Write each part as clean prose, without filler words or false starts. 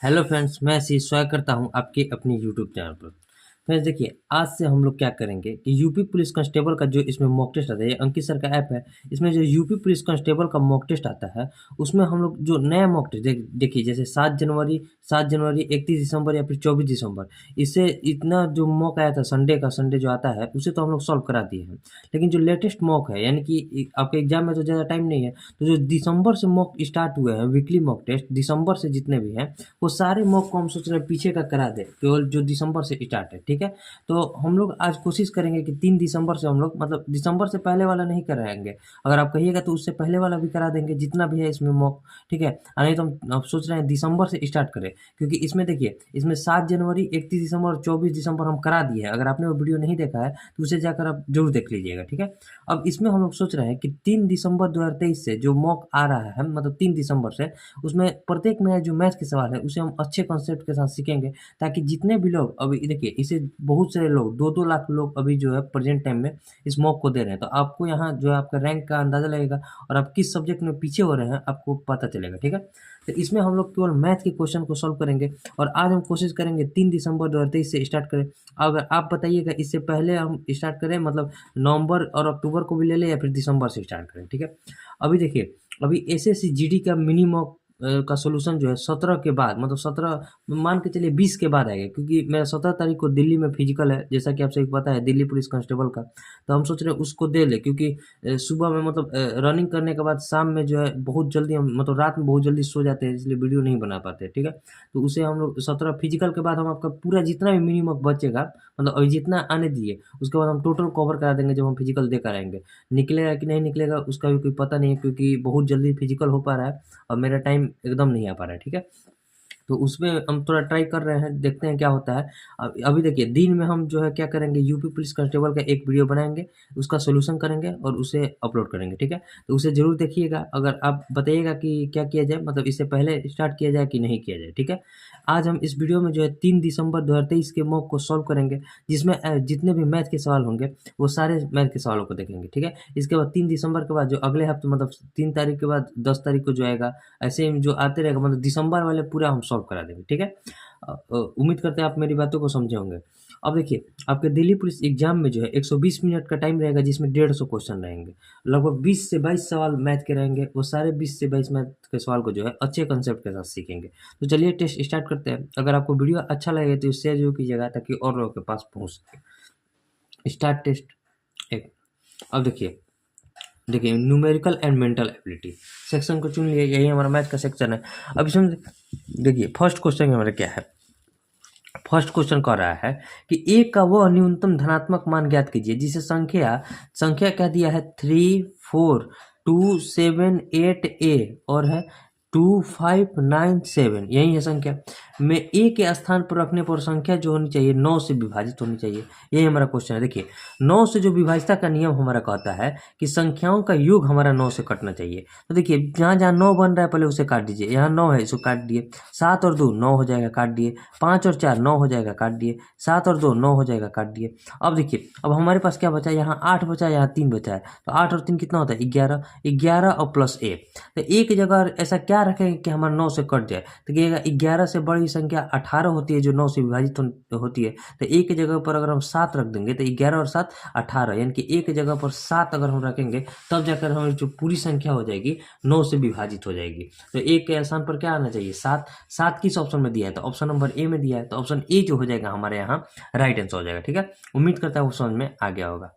Hello friends, मैं आशीष स्वागत करता हूं आपके अपने यूट्यूब चैनल पर। फ्रेंड्स देखिए, आज से हम लोग क्या करेंगे कि यूपी पुलिस कांस्टेबल का जो इसमें मॉक टेस्ट आता है, ये अंकित सर का ऐप है। इसमें जो यूपी पुलिस कांस्टेबल का मॉक टेस्ट आता है, उसमें हम लोग जो नया मॉक टेस्ट देखिए, जैसे 7 जनवरी 31 दिसंबर या फिर 24 दिसंबर, इससे इतना जो मॉक आया था संडे का, संडे जो आता है उसे तो हम लोग सॉल्व करा दिए हैं। लेकिन जो लेटेस्ट मॉक है, यानी कि आपके एग्जाम में तो ज़्यादा टाइम नहीं है, तो जो दिसंबर से मॉक स्टार्ट हुए हैं वीकली मॉक टेस्ट, दिसंबर से जितने भी हैं वो सारे मॉक को हम सोच रहे हैं पीछे का करा दें, केवल जो दिसंबर से स्टार्ट है। ठीक है, तो हम लोग आज कोशिश करेंगे कि 3 दिसंबर से हम लोग, मतलब दिसंबर से पहले वाला नहीं कराएंगे। अगर आप कहिएगा तो उससे पहले वाला भी करा देंगे, जितना भी है इसमें मॉक। ठीक है, नहीं तो हम अब सोच रहे हैं दिसंबर से स्टार्ट करें, क्योंकि इसमें देखिए, इसमें 7 जनवरी 31 दिसंबर और 24 दिसंबर हम करा दिए हैं। अगर आपने वो वीडियो नहीं देखा है तो उसे जाकर आप जरूर देख लीजिएगा। ठीक है, अब इसमें हम लोग सोच रहे हैं कि 3 दिसंबर 2023 से जो मॉक आ रहा है, मतलब 3 दिसंबर से, उसमें प्रत्येक में जो मैथ के सवाल है उसे हम अच्छे कॉन्सेप्ट के साथ सीखेंगे, ताकि जितने भी लोग अभी देखिए, इसे बहुत सारे लोग 2-2 लाख लोग अभी जो है प्रेजेंट टाइम में इस मॉक को दे रहे हैं, तो आपको यहाँ जो है आपका रैंक का अंदाजा लगेगा और आप किस सब्जेक्ट में पीछे हो रहे हैं आपको पता चलेगा। ठीक है, तो इसमें हम लोग केवल मैथ के क्वेश्चन को सॉल्व करेंगे, और आज हम कोशिश करेंगे 3 दिसंबर 2023 से स्टार्ट करें। अगर आप बताइएगा इससे पहले हम स्टार्ट करें, मतलब नवंबर और अक्टूबर को भी ले लें, या फिर दिसंबर से स्टार्ट करें। ठीक है, अभी देखिए, अभी एसएससी जीडी का मिनी मॉक का सॉल्यूशन जो है 17 के बाद, मतलब 17 मान के चलिए 20 के बाद आएगा, क्योंकि मेरा 17 तारीख को दिल्ली में फिजिकल है, जैसा कि आप सभी को पता है, दिल्ली पुलिस कांस्टेबल का। तो हम सोच रहे हैं उसको दे ले, क्योंकि सुबह में, मतलब रनिंग करने के बाद शाम में जो है बहुत जल्दी हम, मतलब रात में बहुत जल्दी सो जाते हैं, इसलिए वीडियो नहीं बना पाते। ठीक है, तो उसे हम लोग 17 फिजिकल के बाद हम आपका पूरा जितना भी मिनिमम बचेगा, मतलब अभी जितना आने दिए, उसके बाद हम टोटल कवर करा देंगे जब हम फिजिकल देकर आएंगे। निकलेगा कि नहीं निकलेगा उसका भी कोई पता नहीं है, क्योंकि बहुत जल्दी फिजिकल हो पा रहा है और मेरा टाइम एकदम नहीं आ पा रहा है। ठीक है, तो उसमें हम थोड़ा ट्राई कर रहे हैं, देखते हैं क्या होता है। अभी देखिए, दिन में हम जो है क्या करेंगे, यूपी पुलिस कांस्टेबल का एक वीडियो बनाएंगे, उसका सॉल्यूशन करेंगे और उसे अपलोड करेंगे। ठीक है, तो उसे ज़रूर देखिएगा। अगर आप बताइएगा कि क्या किया जाए, मतलब इससे पहले स्टार्ट किया जाए कि नहीं किया जाए। ठीक है, आज हम इस वीडियो में जो है 3 दिसंबर 2023 के मॉक को सॉल्व करेंगे, जिसमें जितने भी मैथ के सवाल होंगे वो सारे मैथ के सवालों को देखेंगे। ठीक है, इसके बाद 3 दिसंबर के बाद जो अगले हफ्ते, मतलब 3 तारीख के बाद 10 तारीख को जो आएगा, ऐसे ही जो आते रहेगा, मतलब दिसंबर वाले पूरा हम सॉल्व करा देंगे। ठीक है, उम्मीद करते हैं आप मेरी बातों को समझे होंगे। अब देखिए, आपके दिल्ली पुलिस एग्जाम में जो है 120 मिनट का टाइम रहेगा, जिसमें 150 क्वेश्चन रहेंगे। लगभग 20 से 22 सवाल मैथ के रहेंगे। वो सारे 20 से 22 मैथ के सवाल को जो है अच्छे कंसेप्ट के साथ सीखेंगे। तो चलिए टेस्ट स्टार्ट करते हैं। अगर आपको वीडियो अच्छा लगे तो शेयर जरूर कीजिएगा, ताकि और लोगों के पास पहुँच सके। स्टार्ट टेस्ट एक। अब देखिए, numerical and mental ability section को चुन लिया, यही हमारा मैथ का सेक्शन है। अब इसमें देखिए, फर्स्ट क्वेश्चन हमारा क्या है। फर्स्ट क्वेश्चन कह रहा है कि ए का वह न्यूनतम धनात्मक मान ज्ञात कीजिए जिसे संख्या संख्या क्या दिया है, 3, 4, 2, 7, 8 ए, और है 2597, यही है संख्या में। ए के स्थान पर रखने पर संख्या जो होनी चाहिए 9 से विभाजित होनी चाहिए। यही हमारा क्वेश्चन है। देखिए, 9 से जो विभाजिता का नियम हमारा कहता है कि संख्याओं का योग हमारा 9 से कटना चाहिए। तो देखिए, जहाँ जहाँ 9 बन रहा है पहले उसे काट दीजिए। यहाँ 9 है, इसको काट दिए। 7 और 2 9 हो जाएगा, काट दिए। 5 और 4 9 हो जाएगा, काट दिए। 7 और 2 9 हो जाएगा, काट दिए। अब देखिए, अब हमारे पास क्या बचा, यहाँ 8 बचा, यहाँ 3 बचा है। तो 8 और 3 कितना होता है, 11। 11 और प्लस 1, तो एक जगह ऐसा क्या रखेंगे कि हमारा 9 से कट जाए। तो कहिएगा 11 से बड़ी संख्या 18 होती है, जो 9 से विभाजित होती है। तो एक जगह पर अगर हम 7 रख देंगे तो 11 और 7 18, यानी कि एक जगह पर 7 अगर हम रखेंगे, तब जाकर हमारी जो पूरी संख्या हो जाएगी 9 से विभाजित हो जाएगी। तो एक के स्थान पर क्या आना चाहिए, 7। 7 किस ऑप्शन में दिया है, तो ऑप्शन नंबर ए में दिया है, तो ऑप्शन ए जो हो जाएगा हमारे यहाँ राइट आंसर हो जाएगा। ठीक है, उम्मीद करता है वो समझ में आ गया होगा।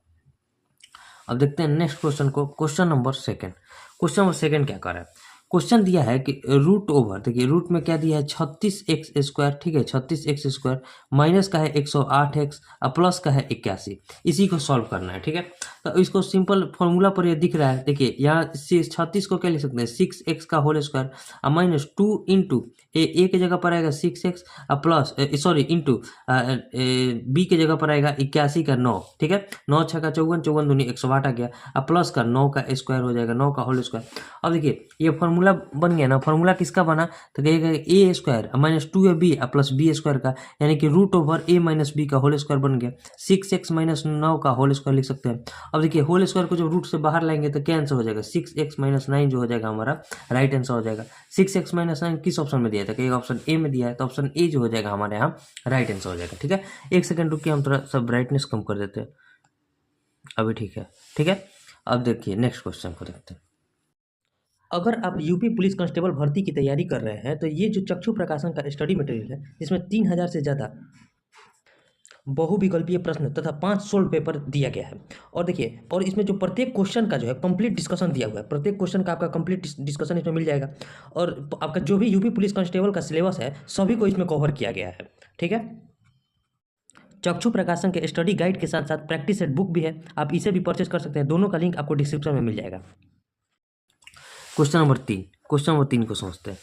अब देखते हैं नेक्स्ट क्वेश्चन को। क्वेश्चन नंबर सेकंड क्या कर रहा है। क्वेश्चन दिया है कि रूट ओवर, देखिए रूट में क्या दिया है, 36x²। ठीक है, 36x² माइनस का है 108x और प्लस का है 81। इसी को सॉल्व करना है। ठीक है, तो इसको सिंपल फॉर्मूला पर ये दिख रहा है। देखिए, यहाँ 36 को क्या लिख सकते हैं, 6x का होल स्क्वायर और माइनस 2 इंटू ए के जगह पर आएगा 6x और प्लस सॉरी इंटू बी के जगह पर आएगा 81 का 9। ठीक है, 9 6 का 54, 54 दूनी 108 आ गया, और प्लस का 9 का स्क्वायर हो जाएगा, 9 का होल स्क्वायर। अब देखिए, ये फॉर्मूला बन गया ना। फॉर्मूला किसका बना, तो कहिएगा a square minus 2ab plus b square का, यानी कि root over a minus b का होल स्क्वायर बन गया। 6x माइनस 9 का होल स्क्वायर लिख सकते हैं। अब अब देखिए होल स्क्वायर को जब रूट से बाहर लाएंगे तो क्या आंसर हो जाएगा 6x-9 जो हो जाएगा हमारा राइट आंसर हो जाएगा। 6x-9 किस ऑप्शन में दिया था? कि ऑप्शन ए में दिया है, तो ऑप्शन ए जो हो जाएगा हमारे यहाँ राइट आंसर हो जाएगा। ठीक है, एक सेकंड रुकिए, हम थोड़ा सा ब्राइटनेस कम कर देते हैं, अभी ठीक है। ठीक है, अब देखिए नेक्स्ट क्वेश्चन को देखते हैं। अगर आप यूपी पुलिस कांस्टेबल भर्ती की तैयारी कर रहे हैं तो ये जो चक्षु प्रकाशन का स्टडी मटेरियल है, इसमें 3000 से ज़्यादा बहुविकल्पीय प्रश्न तथा 5 सोल्व पेपर दिया गया है। और देखिए, और इसमें जो प्रत्येक क्वेश्चन का जो है कंप्लीट डिस्कशन दिया हुआ है, प्रत्येक क्वेश्चन का आपका कंप्लीट डिस्कशन इसमें मिल जाएगा। और आपका जो भी यूपी पुलिस कांस्टेबल का सिलेबस है सभी को इसमें कवर किया गया है। ठीक है, चक्षु प्रकाशन के स्टडी गाइड के साथ साथ प्रैक्टिस सेट बुक भी है, आप इसे भी परचेज कर सकते हैं, दोनों का लिंक आपको डिस्क्रिप्शन में मिल जाएगा। क्वेश्चन नंबर 3 को समझते हैं।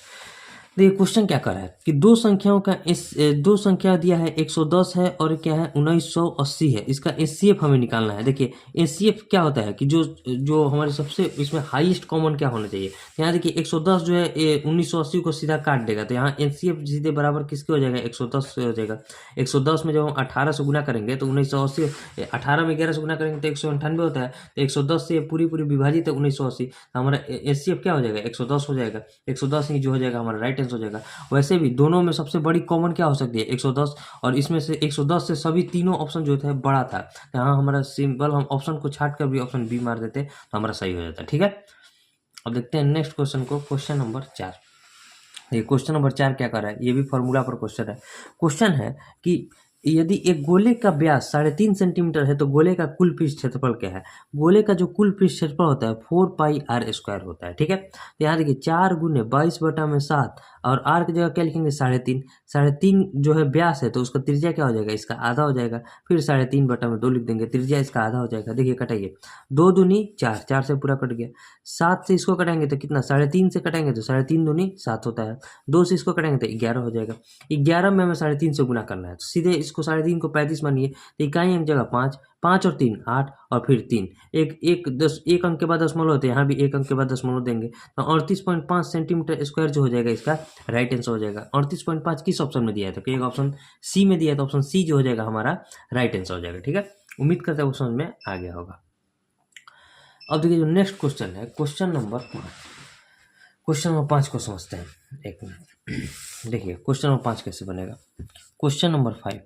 देखिए क्वेश्चन क्या कर रहा है कि दो संख्या दिया है 110 है और क्या है 1980 है, इसका एचसीएफ हमें निकालना है। देखिए एचसीएफ क्या होता है कि जो हमारे सबसे इसमें हाईएस्ट कॉमन क्या होना चाहिए। तो यहाँ देखिए 110 जो है 1980 को सीधा काट देगा, तो यहाँ एचसीएफ सीधे बराबर किसके हो जाएगा 110 से हो जाएगा। 110 में जब हम 18 से गुना करेंगे तो 1980, 18 में 11 से गुना करेंगे तो 198 होता है, तो 110 से पूरी विभाजित है 1980, तो हमारा एचसीएफ क्या हो जाएगा 110 हो जाएगा। 110 ही जो हो जाएगा हमारा राइट हो जाएगा। वैसे भी दोनों में सबसे बड़ी कॉमन क्या हो सकती है 110, और इसमें से 110 से सभी तीनों ऑप्शन जो थे बड़ा था, तो यहाँ हमारा सिंपल हम ऑप्शन को छाट कर भी ऑप्शन बी मार देते तो हमारा सही हो जाता। ठीक है, अब देखते हैं नेक्स्ट क्वेश्चन को, क्वेश्चन नंबर 4। ये क्वेश्चन नंबर 4 क्या कर रहा है, ये भी फॉर्मूला पर क्वेश्चन है। क्वेश्चन है कि यदि एक गोले का व्यास 3.5 सेंटीमीटर है तो गोले का कुल पृष्ठ क्षेत्रफल क्या है। गोले का जो कुल पृष्ठ क्षेत्रफल होता है 4πr² होता है। ठीक है, तो यहाँ देखिए 4 गुने 22/7 और आर की जगह क्या लिखेंगे 3.5। 3.5 जो है व्यास है तो उसका त्रिज्या क्या हो जाएगा, इसका आधा हो जाएगा, फिर 3.5/2 लिख देंगे, त्रिज्या इसका आधा हो जाएगा। देखिए कटाइए, 2 दूनी 4, 4 से पूरा कट गया। 7 से इसको कटाएंगे तो कितना, 3.5 से कटाएंगे तो 3.5 दूनी 7 होता है। 2 से इसको कटाएंगे तो 11 हो जाएगा। 11 में हमें 3.5 से गुना करना है, तो सीधे इसको 3.5 को 35 मानिए, तो इकाई अंक जगह 5, 5 और 3 8 और फिर 3, एक अंक के बाद दशमलव होते हैं, यहाँ भी एक अंक के बाद दशमलव देंगे, तो 38.5 सेंटीमीटर स्क्वायर जो हो जाएगा इसका राइट आंसर हो जाएगा। 38.5 किस ऑप्शन में दिया है, तो एक ऑप्शन सी में दिया है, तो ऑप्शन सी जो हो जाएगा हमारा राइट आंसर हो जाएगा। ठीक है, उम्मीद करते हैं वो समझ में आ गया होगा। अब देखिए जो नेक्स्ट क्वेश्चन है, क्वेश्चन नंबर 5 को समझते हैं। एक मिनट, देखिए क्वेश्चन नंबर 5 कैसे बनेगा। क्वेश्चन नंबर 5,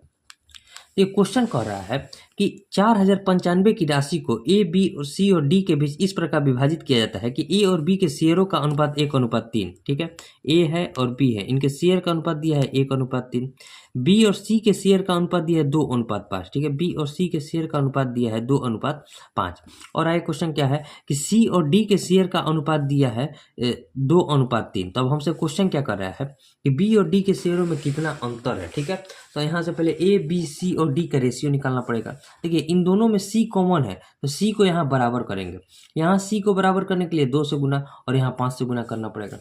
ये क्वेश्चन कह रहा है कि 4095 की राशि को ए, बी और सी और डी के बीच इस प्रकार विभाजित किया जाता है कि ए और बी के शेयरों का अनुपात 1:3। ठीक है, ए है और बी है, इनके शेयर का अनुपात दिया है 1:3। बी और सी के शेयर का अनुपात दिया है 2:5। ठीक है, बी और सी के शेयर का अनुपात दिया है 2:5। और आगे क्वेश्चन क्या है कि सी और डी के शेयर का अनुपात दिया है 2:3। तो अब हमसे क्वेश्चन क्या कर रहा है कि बी और डी के शेयरों में कितना अंतर है। ठीक है, तो यहाँ से पहले ए, बी, सी और डी का रेशियो निकालना पड़ेगा। देखिए इन दोनों में सी कॉमन है, तो सी को यहाँ बराबर करेंगे। यहाँ सी को बराबर करने के लिए 2 से गुना और यहाँ 5 से गुना करना पड़ेगा।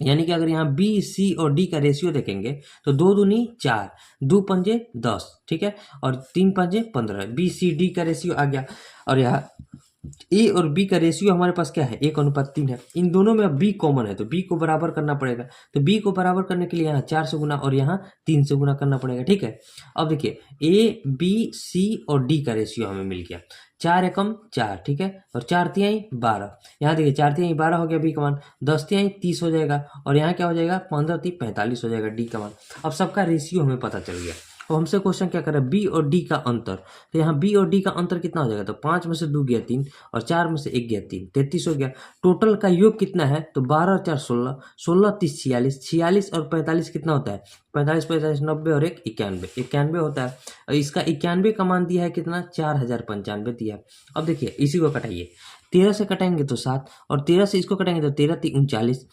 यानी कि अगर यहाँ बी, सी और डी का रेशियो देखेंगे तो 2 दूनी 4, 2 पंजे 10। ठीक है, और 3 पंजे 15। बी, सी, डी का रेशियो आ गया, और यहाँ ए और बी का रेशियो हमारे पास क्या है 1:3 है। इन दोनों में अब बी कॉमन है तो बी को बराबर करना पड़ेगा। तो बी को बराबर करने के लिए यहाँ 4 से गुना और यहाँ 3 से गुना करना पड़ेगा। ठीक है, अब देखिए ए, बी, सी और डी का रेशियो हमें मिल गया 4 एकम 4। ठीक है, और 4 तिहाई 12। यहाँ देखिए 4 तिहाई 12 हो गया बी का मान, 10 तिहाई 30 हो जाएगा, और यहाँ क्या हो जाएगा 15 × 3 = 45 हो जाएगा डी का मान। अब सबका रेशियो हमें पता चल गया। तो हमसे क्वेश्चन क्या कर रहा है बी और डी का अंतर। तो यहाँ बी और डी का अंतर कितना हो जाएगा, तो 5 में से 2 गया 3 और 4 में से 1 गया 3, 33 हो गया। टोटल का योग कितना है, तो 12 और 4 16, 16 30 46, 46 और 45 कितना होता है 45 45 90 और 1 91, 91 होता है। और इसका 91 का मान दिया है कितना 4095 दिया है। अब देखिए इसी को कटाइए, 13 से कटाएंगे तो 7 और 13 से इसको कटाएंगे तो 13 × 3 = 39,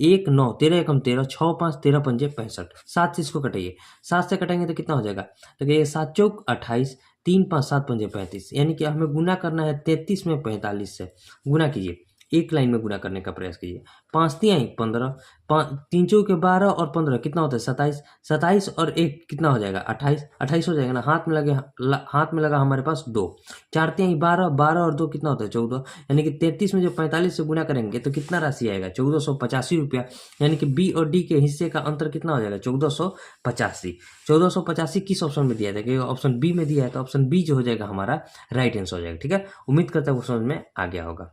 1 9, 13 एकम 13, 6 5 13 पंजे 65। 7 से इसको कटाइए, 7 से कटाएंगे तो कितना हो जाएगा, तो ये 7 चौक 28, 3 5 7 पंजे 35। यानी कि हमें गुना करना है 33 में 45 से, गुना कीजिए एक लाइन में गुना करने का प्रयास कीजिए। 5 तिहाई 15, 3 चौके 12 और 15 कितना होता है 27, 27 और 1 कितना हो जाएगा 28, 28 हो जाएगा ना। हाथ में लगा हमारे पास 2, 4 तिहाई 12, 12 और 2 कितना होता है 14, यानी कि 33 में जो 45 से गुना करेंगे तो कितना राशि आएगा 1485 रुपया। यानी कि बी और डी के हिस्से का अंतर कितना हो जाएगा 1485। 1485 किस ऑप्शन में दिया था, ऑप्शन बी में दिया है, तो ऑप्शन बी जो हो जाएगा हमारा राइट आंसर हो जाएगा। ठीक है, उम्मीद करता हूँ समझ में आ गया होगा।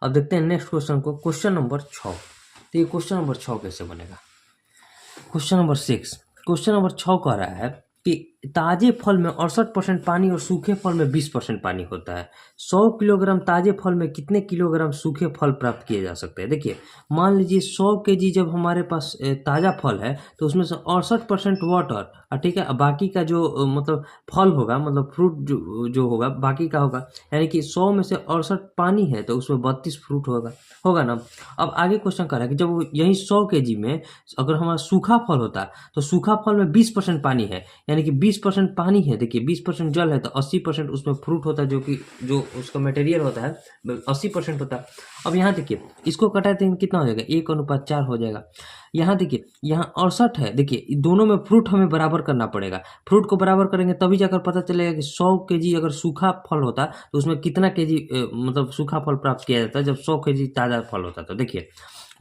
अब देखते हैं नेक्स्ट क्वेश्चन को, क्वेश्चन नंबर 6। तो ये क्वेश्चन नंबर 6 कैसे बनेगा। क्वेश्चन नंबर 6, क्वेश्चन नंबर 6 कह रहा है कि ताजे फल में 68% पानी और सूखे फल में 20% पानी होता है। 100 किलोग्राम ताजे फल में कितने किलोग्राम सूखे फल प्राप्त किए जा सकते हैं। देखिए मान लीजिए 100 केजी जब हमारे पास ताज़ा फल है तो उसमें से 68% वाटर, ठीक है, बाकी का जो मतलब फल होगा, मतलब फ्रूट जो होगा बाकी का होगा, यानी कि 100 में से 68 पानी है तो उसमें 32 फ्रूट होगा ना। अब आगे क्वेश्चन कर रहा है कि जब यही 100 केजी में अगर हमारा सूखा फल होता तो सूखा फल में 20% पानी है, यानी कि 20% पानी है। देखिए 20% जल है तो 80% उसमें फ्रूट होता है, जो उसका मटेरियल होता है 80% होता है। अब यहाँ देखिए इसको कटा देंगे कितना हो जाएगा 1:4 हो जाएगा। यहाँ देखिए यहाँ 68 है, देखिए दोनों में फ्रूट हमें बराबर करना पड़ेगा। फ्रूट को बराबर करेंगे तभी जाकर पता चलेगा कि 100 केजी अगर सूखा फल होता तो उसमें कितना केजी मतलब सूखा फल प्राप्त किया जाता है जब 100 केजी ताज़ा फल होता। तो देखिए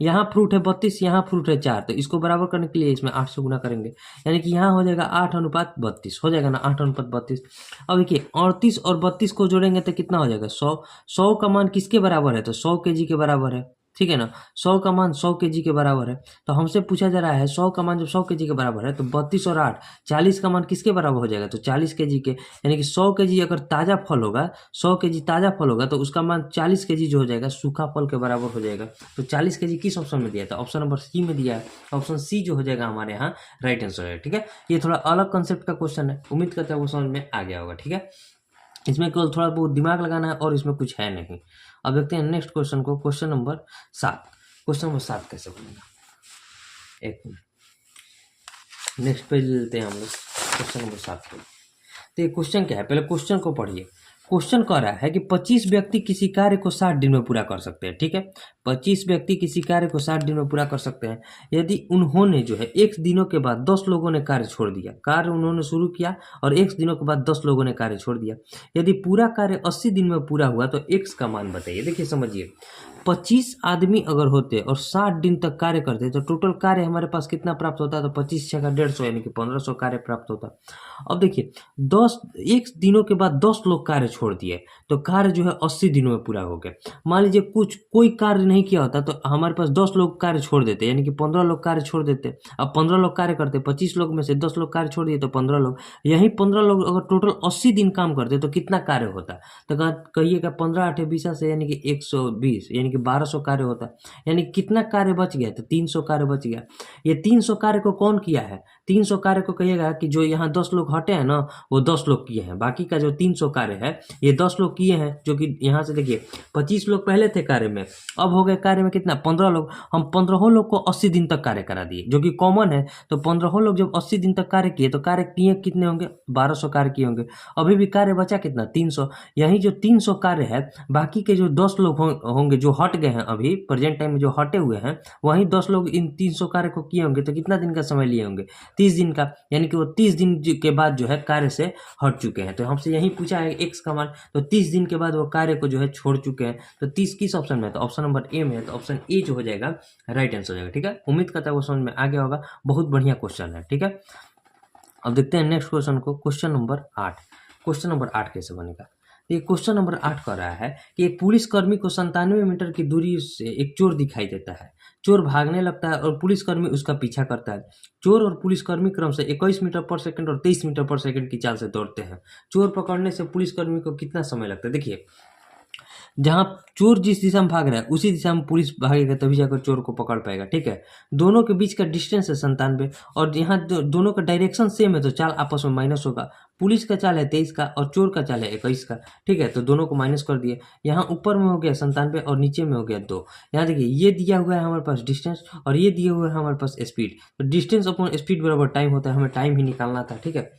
यहाँ फ्रूट है 32, यहाँ फ्रूट है 4, तो इसको बराबर करने के लिए इसमें 8 से गुना करेंगे, यानी कि यहाँ हो जाएगा 8:32 हो जाएगा ना, 8:32। अब देखिए 38 और 32 को जोड़ेंगे तो कितना हो जाएगा 100। 100 का मान किसके बराबर है तो 100 केजी के बराबर है, ठीक है ना। 100 का मान 100 केजी के बराबर है, तो हमसे पूछा जा रहा है 100 का मान जब 100 केजी के बराबर है तो 32 और 8 40 का मान किसके बराबर हो जाएगा तो 40 केजी के, यानी कि 100 केजी अगर ताज़ा फल होगा, 100 केजी ताज़ा फल होगा तो उसका मान 40 केजी जो हो जाएगा सूखा फल के बराबर हो जाएगा। तो 40 केजी किस ऑप्शन में दिया था, ऑप्शन नंबर सी में दिया है। ऑप्शन सी जो हो जाएगा हमारे यहाँ राइट आंसर है। ठीक है, ये थोड़ा अलग कंसेप्ट का क्वेश्चन है, उम्मीद करता है वो समझ में आ गया होगा। ठीक है, इसमें केवल थोड़ा बहुत दिमाग लगाना है और इसमें कुछ है नहीं। अब देखते हैं नेक्स्ट क्वेश्चन को, क्वेश्चन नंबर 7। क्वेश्चन नंबर 7 कैसे बनेगा, एक मिनट नेक्स्ट पेज लेते हैं हम लोग क्वेश्चन नंबर 7 पे। तो ये क्वेश्चन क्या है, पहले क्वेश्चन को पढ़िए। क्वेश्चन कह रहा है कि 25 व्यक्ति किसी कार्य को 60 दिन में पूरा कर सकते हैं। ठीक है, 25 व्यक्ति किसी कार्य को 60 दिन में पूरा कर सकते हैं यदि उन्होंने जो है X दिनों के बाद 10 लोगों ने कार्य छोड़ दिया। कार्य उन्होंने शुरू किया और X दिनों के बाद 10 लोगों ने कार्य छोड़ दिया। यदि पूरा कार्य 80 दिन में पूरा हुआ तो X का मान बताइए। देखिए समझिए 25 आदमी अगर होते और 60 दिन तक कार्य करते तो टोटल कार्य हमारे पास कितना प्राप्त होता, तो 25 छः का 150 यानी कि 1500 कार्य प्राप्त होता। अब देखिए 1 दिनों के बाद 10 लोग कार्य छोड़ दिए तो कार्य जो है 80 दिनों में पूरा हो गया। मान लीजिए कोई कार्य नहीं किया होता तो हमारे पास 10 लोग कार्य छोड़ देते, यानी कि 15 लोग कार्य छोड़ देते। अब 15 लोग कार्य करते, 25 लोग में से 10 लोग कार्य छोड़ दिए तो 15 लोग, यही 15 लोग अगर टोटल 80 दिन काम करते तो कितना कार्य होता, तो कहिएगा 15 8 20 से यानी कि 120 यानी कि 1200 कार्य होता। यानी कितना कार्य बच गया तो 300 कार्य बच गया। ये 300 कार्य को कौन किया है, 300 कार्य को कहिएगा कि जो यहाँ 10 लोग हटे हैं ना वो 10 लोग किए हैं। बाकी का जो 300 कार्य है ये 10 लोग किए हैं, जो कि यहाँ से देखिए 25 लोग पहले थे कार्य में, अब हो गए कार्य में कितना 15 लोग। हम 15 लोग को 80 दिन तक कार्य करा दिए जो कि कॉमन है। तो 15 लोग जब 80 दिन तक कार्य किए तो कार्य किए कितने होंगे 1200 कार्य किए होंगे। अभी भी कार्य बचा कितना 300। यही जो 300 कार्य है बाकी के जो 10 लोग होंगे जो हट गए हैं अभी प्रेजेंट टाइम में जो हटे हुए हैं, वहीं 10 लोग इन 300 कार्य को किए होंगे तो कितना दिन का समय लिए होंगे 30 दिन का, यानी कि वो 30 दिन के बाद जो है कार्य से हट चुके हैं। तो हमसे यही पूछा है X का मान, तो 30 दिन के बाद वो कार्य को जो है छोड़ चुके हैं। तो 30 किस ऑप्शन में है तो ऑप्शन नंबर ए में है, तो ऑप्शन ए जो हो जाएगा राइट आंसर हो जाएगा। ठीक है, उम्मीद करता है वो समझ में आ गया होगा, बहुत बढ़िया क्वेश्चन है। ठीक है, अब देखते हैं नेक्स्ट क्वेश्चन को, क्वेश्चन नंबर 8। क्वेश्चन नंबर 8 कैसे बनेगा, ये क्वेश्चन नंबर 8 कह रहा है कि एक पुलिसकर्मी को 97 मीटर की दूरी से एक चोर दिखाई देता है। चोर भागने लगता है और पुलिसकर्मी उसका पीछा करता है। चोर और पुलिसकर्मी क्रम से 21 मीटर पर सेकंड और 23 मीटर पर सेकंड की चाल से दौड़ते हैं। चोर पकड़ने से पुलिसकर्मी को कितना समय लगता है। देखिए जहाँ चोर जिस दिशा में भाग रहा है उसी दिशा में पुलिस भागेगा तभी जाकर चोर को पकड़ पाएगा। ठीक है, दोनों के बीच का डिस्टेंस है 97 और यहाँ दोनों का डायरेक्शन सेम है तो चाल आपस में माइनस होगा। पुलिस का चाल है 23 का और चोर का चाल है 21 का। ठीक है, तो दोनों को माइनस कर दिए। यहाँ ऊपर में हो गया 97 और नीचे में हो गया 2। यहाँ देखिए ये दिया हुआ है हमारे पास डिस्टेंस और ये दिया हुआ है हमारे पास स्पीड। तो डिस्टेंस अपॉन स्पीड बराबर टाइम होता है, हमें टाइम ही निकालना था। ठीक है,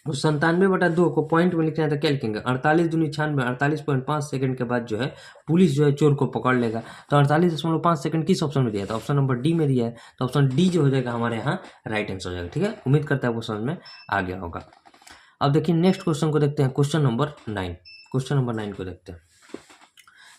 उस 97/2 को पॉइंट में लिखना है तो क्या लिखेंगे, 48 दूनी 96, 48.5 सेकंड के बाद जो है पुलिस जो है चोर को पकड़ लेगा। तो 48.5 सेकंड किस ऑप्शन में दिया था, ऑप्शन नंबर डी में दिया है। तो ऑप्शन डी जो हो जाएगा हमारे यहाँ राइट आंसर हो जाएगा। ठीक है, उम्मीद करता है वो समझ में आ गया होगा। अब देखिए नेक्स्ट क्वेश्चन को देखते हैं, क्वेश्चन नंबर 9। क्वेश्चन नंबर 9 को देखते हैं,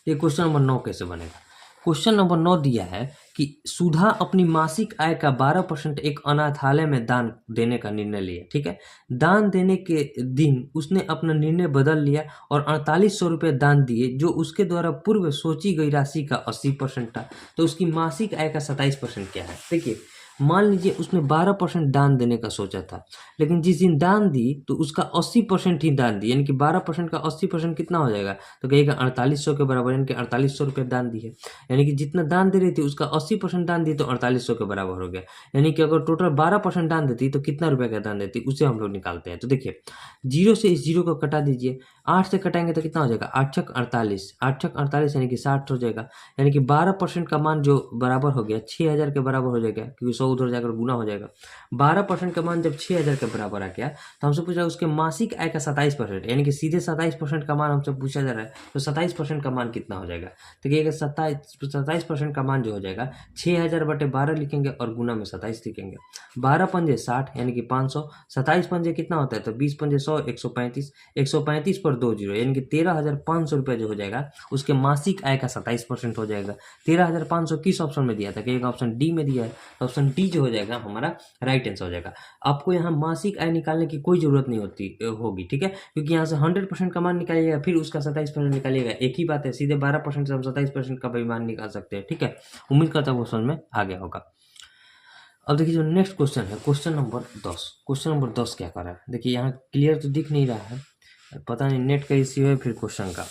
ये क्वेश्चन नंबर 9 कैसे बनेगा। क्वेश्चन नंबर 9 दिया है कि सुधा अपनी मासिक आय का 12% एक अनाथालय में दान देने का निर्णय लिया। ठीक है, दान देने के दिन उसने अपना निर्णय बदल लिया और 4800 रुपये दान दिए, जो उसके द्वारा पूर्व सोची गई राशि का 80% था। तो उसकी मासिक आय का 27% क्या है। देखिए मान लीजिए उसने 12% दान देने का सोचा था, लेकिन जिस दिन दान दी तो उसका 80% ही दान दी, यानी कि 12% का 80% कितना हो जाएगा, तो कहिएगा 4800 के बराबर, यानी कि 4800 रुपये दान दी है। यानी कि जितना दान दे रही थी उसका 80% दान दी तो 4800 के बराबर हो गया। यानी कि अगर टोटल 12% दान देती तो कितना रुपये का दान देती, उसे हम लोग निकालते हैं। तो देखिए 0 से इस 0 को कटा दीजिए, 8 से कटाएंगे तो कितना हो जाएगा, 8 छक 48, 8 छक 48 यानी कि 60 हो जाएगा। यानी कि 12% का मान जो बराबर हो गया 6000 के बराबर हो जाएगा, क्योंकि 100 उधर जाकर गुना हो जाएगा। 12% का मान जब 6000 के बराबर आ गया तो हमसे पूछा उसके मासिक आय का 27%, यानी कि सीधे 27% का मान हमसे पूछा जा रहा है। तो 27% का मान कितना हो जाएगा, तो कहिएगा 27% का मान जो हो जाएगा 6000/12 लिखेंगे और गुना में 27 लिखेंगे। 12 पंजे 60 यानी कि 500, 27 पंजे कितना होता है, तो 20 पंजे 100, 135, 135 पर 2 जीरो यानी कि 13,500 रुपये जो हो जाएगा उसके मासिक आय का 27% हो जाएगा। 13,500 किस ऑप्शन में दिया था, कहिएगा ऑप्शन डी में दिया है। तो ऑप्शन डी जो हो जाएगा हमारा राइट आंसर हो जाएगा। आपको यहाँ मासिक आय निकालने की कोई जरूरत नहीं होगी। ठीक है, क्योंकि यहाँ से 100% का मान निकालिएगा फिर उसका 27% निकालिएगा, एक ही बात है। सीधे 12% से हम 27% का भी मान निकाल सकते हैं। ठीक है, उम्मीद करता हूँ वो समझ में आ गया होगा। अब देखिए जो नेक्स्ट क्वेश्चन है, क्वेश्चन नंबर 10। क्वेश्चन नंबर 10 क्या कर रहा है, देखिए यहाँ क्लियर तो दिख नहीं रहा है, पता नहीं नेट का इश्यू है फिर क्वेश्चन का।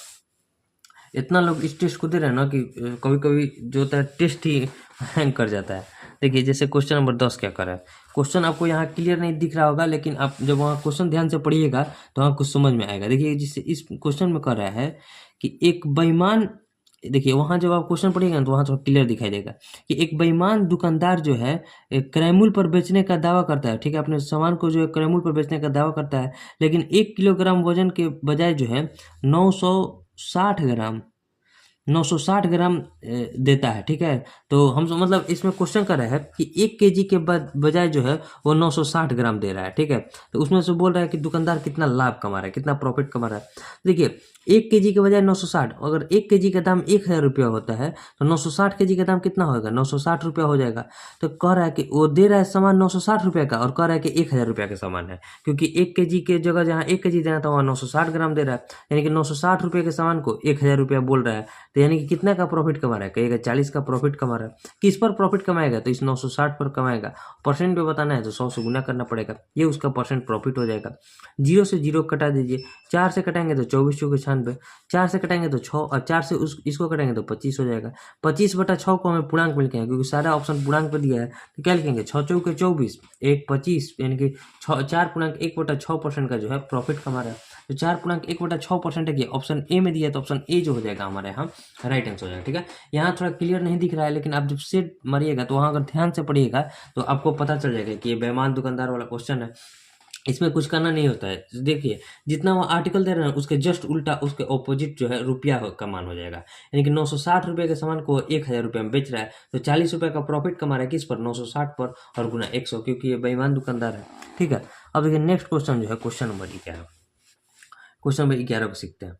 इतना लोग इस टेस्ट को दे रहे हैं ना कि कभी कभी जो होता है टेस्ट ही हैंग कर जाता है। देखिए जैसे क्वेश्चन नंबर 10 क्या कर रहा है, क्वेश्चन आपको यहाँ क्लियर नहीं दिख रहा होगा, लेकिन आप जब वहाँ क्वेश्चन ध्यान से पढ़िएगा तो वहाँ कुछ समझ में आएगा। देखिए जिससे इस क्वेश्चन में कर रहा है कि एक बेईमान, देखिए वहाँ जब आप क्वेश्चन पढ़िएगा तो वहाँ थोड़ा क्लियर दिखाई देगा कि एक बेईमान दुकानदार जो है क्रयमूल्य पर बेचने का दावा करता है। ठीक है, अपने सामान को जो है क्रयमूल्य पर बेचने का दावा करता है, लेकिन 1 किलोग्राम वजन के बजाय जो है 960 ग्राम देता है। ठीक है, तो हम मतलब इसमें क्वेश्चन कर रहा है कि 1 केजी के बजाय जो है वो 960 ग्राम दे रहा है। ठीक है, तो उसमें से बोल रहा है कि दुकानदार कितना लाभ कमा रहा है, कितना प्रॉफिट कमा रहा है। देखिए 1 केजी के बजाय 960, अगर 1 केजी का दाम 1000 रुपया होता है तो 960 केजी का दाम कितना होगा, 960 रुपया हो जाएगा। तो कह रहा है कि वो दे रहा है सामान 960 रुपये का और कह रहा है कि 1000 रुपया का सामान है, क्योंकि 1 केजी के जगह जहाँ 1 केजी देना था वहाँ 960 ग्राम दे रहा है, यानी कि 960 रुपये के सामान को 1000 रुपया बोल रहा है। तो यानी कि कितना का प्रॉफिट कमा रहा है, कहेगा 40 का प्रॉफिट कमा रहा है। किस पर प्रॉफिट कमाएगा, तो इस 960 पर कमाएगा। परसेंट पे बताना है तो 100 से गुना करना पड़ेगा, ये उसका परसेंट प्रॉफिट हो जाएगा। 0 से 0 कटा दीजिए, 4 से कटाएंगे तो 24 चौके 96, 4 से कटाएंगे तो 6 और 4 से इसको कटाएंगे तो 25 हो जाएगा। 25/6 को हमें पूर्णांक में लिखेंगे, क्योंकि सारा ऑप्शन पूर्णांक पे दिया है। तो क्या लिखेंगे, 6 चौके 24, 1 25, यानी कि 4.1/6% का जो है प्रॉफिट कमा रहा है। तो 4.1/6% है कि ऑप्शन ए में दिया है, तो ऑप्शन ए जो हो जाएगा हमारे यहाँ राइट आंसर हो जाएगा। ठीक है, यहाँ थोड़ा क्लियर नहीं दिख रहा है, लेकिन आप जब सेट मारिएगा तो वहाँ अगर ध्यान से पढ़िएगा तो आपको पता चल जाएगा कि ये बेईमान दुकानदार वाला क्वेश्चन है। इसमें कुछ करना नहीं होता है। देखिए जितना वो आर्टिकल दे रहे हैं उसके जस्ट उल्टा उसके ऑपोजिट जो है रुपया का मान हो जाएगा, यानी कि 960 रुपये के सामान को 1000 रुपये में बेच रहा है तो 40 रुपये का प्रॉफिट कमा रहा है, किस पर, 960 पर, और गुना 100, क्योंकि ये बेईमान दुकानदार है। ठीक है, अब देखिए नेक्स्ट क्वेश्चन जो है क्वेश्चन नंबर 11। क्वेश्चन नंबर 11 को सीखते हैं।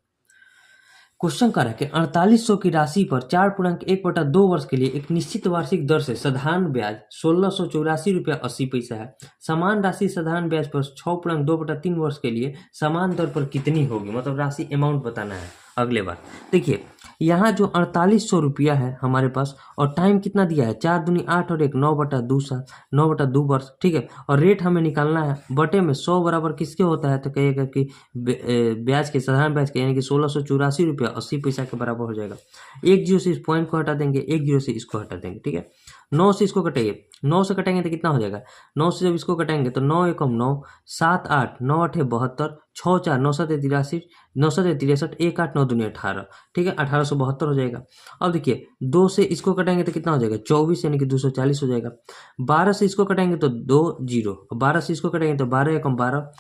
क्वेश्चन कर है कि 4800 की राशि पर 4.1/2 वर्ष के लिए एक निश्चित वार्षिक दर से साधारण ब्याज 1684 रुपया 80 पैसा है। समान राशि साधारण ब्याज पर 6.2/3 वर्ष के लिए समान दर पर कितनी होगी, मतलब राशि अमाउंट बताना है। अगले बार देखिए यहाँ जो 4800 रुपया है हमारे पास, और टाइम कितना दिया है, 4 दूनी 8 और 1 9/2 साल, 9/2 वर्ष। ठीक है, और रेट हमें निकालना है, बटे में 100 बराबर किसके होता है, तो कहिएगा कि ब्याज के, साधारण ब्याज के, यानी कि 1684 रुपया 80 पैसा के बराबर हो जाएगा। 1 जीरो से इस पॉइंट को हटा देंगे, 1 जीरो से इसको हटा देंगे। ठीक है, 9 से इसको कटेंगे, 9 से कटेंगे तो कितना हो जाएगा, 9 से जब इसको कटेंगे तो 9 एकम 9, 7 8, 9 8 72, 6 4 9 7 83, 9 7 63, 1 8 9 दूनी 18, ठीक है 1872 हो जाएगा। अब देखिए 2 से इसको कटेंगे तो कितना हो जाएगा 24 यानी कि 240 हो जाएगा। 12 से इसको कटेंगे तो 2 0, 12 से इसको कटेंगे तो 12 एकम 12,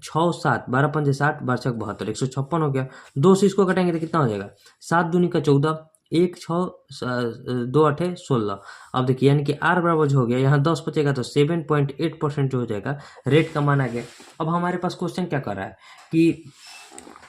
6 7, 12 पंजे 60, 12 छक 72, 156 हो गया। 2 से इसको कटेंगे तो कितना हो जाएगा 7 दूनी का 14, 1 6 2 8 16। अब देखिए यानी कि आर बराबर जो हो गया यहाँ 10 बचेगा तो 7.8% जो हो जाएगा रेट का मान आ गया। अब हमारे पास क्वेश्चन क्या कर रहा है कि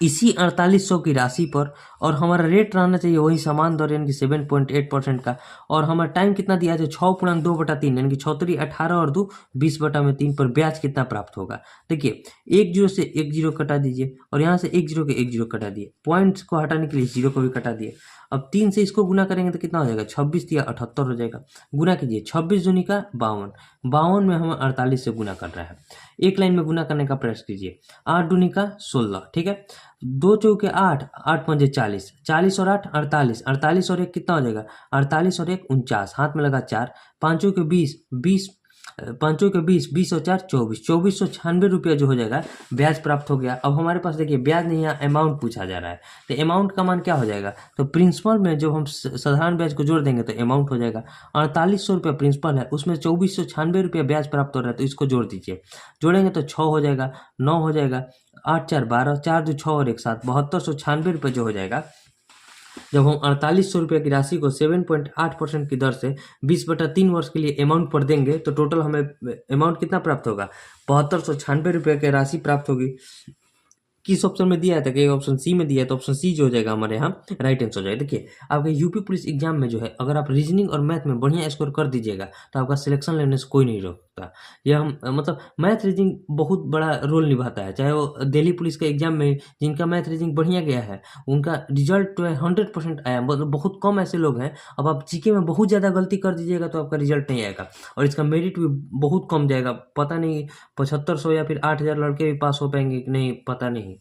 इसी 4800 की राशि पर और हमारा रेट रहना चाहिए वही समान दर यानी कि 7.8% का, और हमारा टाइम कितना दिया है 6.2/3 यानी कि 6 18 और 2 20/3 पर ब्याज कितना प्राप्त होगा। देखिए 1 0 से 1 0 कटा दीजिए और यहाँ से 1 0 के 1 0 कटा दिए, पॉइंट्स को हटाने के लिए 0 को भी कटा दिए। अब 3 से इसको गुना करेंगे तो कितना हो जाएगा 26 या 78 हो जाएगा। गुना कीजिए 26 दूनी का 52, 52 में हम 48 से गुना कर रहा है। एक लाइन में गुना करने का प्रयास कीजिए, 8 दूनी का 16, ठीक है 2 चौके 8, 8 पंजे 40, 40 और 8 48, 48 और 1 कितना हो जाएगा 48 और 1 49, हाथ में लगा 4, पाँचों के 20, 20 पाँचों के 20, 20 और 4 24, 2496 रुपया जो हो जाएगा ब्याज प्राप्त हो गया। अब हमारे पास देखिए ब्याज नहीं, यहाँ अमाउंट पूछा जा रहा है तो अमाउंट का मान क्या हो जाएगा, तो प्रिंसिपल में जब हम साधारण ब्याज को जोड़ देंगे तो अमाउंट हो जाएगा 4800 रुपया प्रिंसिपल है, उसमें 2496 रुपया ब्याज प्राप्त हो रहा है तो इसको जोड़ दीजिए, जोड़ेंगे तो 6 हो जाएगा, 9 हो जाएगा, 8 4 12, 4 2 6 और 1 7, 7296 रुपये जो हो जाएगा। जब हम 4800 रुपये की राशि को 7.8% की दर से 20/3 वर्ष के लिए अमाउंट पर देंगे तो टोटल हमें अमाउंट कितना प्राप्त होगा 7296 रुपये की राशि प्राप्त होगी। किस ऑप्शन में दिया है, कि ऑप्शन सी में दिया है तो ऑप्शन सी जो हो जाएगा हमारे यहाँ राइट आंसर हो जाएगा। देखिए आपके यूपी पुलिस एग्जाम में जो है अगर आप रीजनिंग और मैथ में बढ़िया स्कोर कर दीजिएगा तो आपका सिलेक्शन लेने से कोई नहीं रोकता। यह हम मतलब मैथ रीजनिंग बहुत बड़ा रोल निभाता है, चाहे वो दिल्ली पुलिस के एग्जाम में जिनका मैथ रीजनिंग बढ़िया गया है उनका रिजल्ट तो 100% आया, मतलब बहुत कम ऐसे लोग हैं। अब आप जीके में बहुत ज़्यादा गलती कर दीजिएगा तो आपका रिजल्ट नहीं आएगा और इसका मेरिट भी बहुत कम जाएगा, पता नहीं 7500 या फिर 8000 लड़के भी पास हो पाएंगे कि नहीं, पता नहीं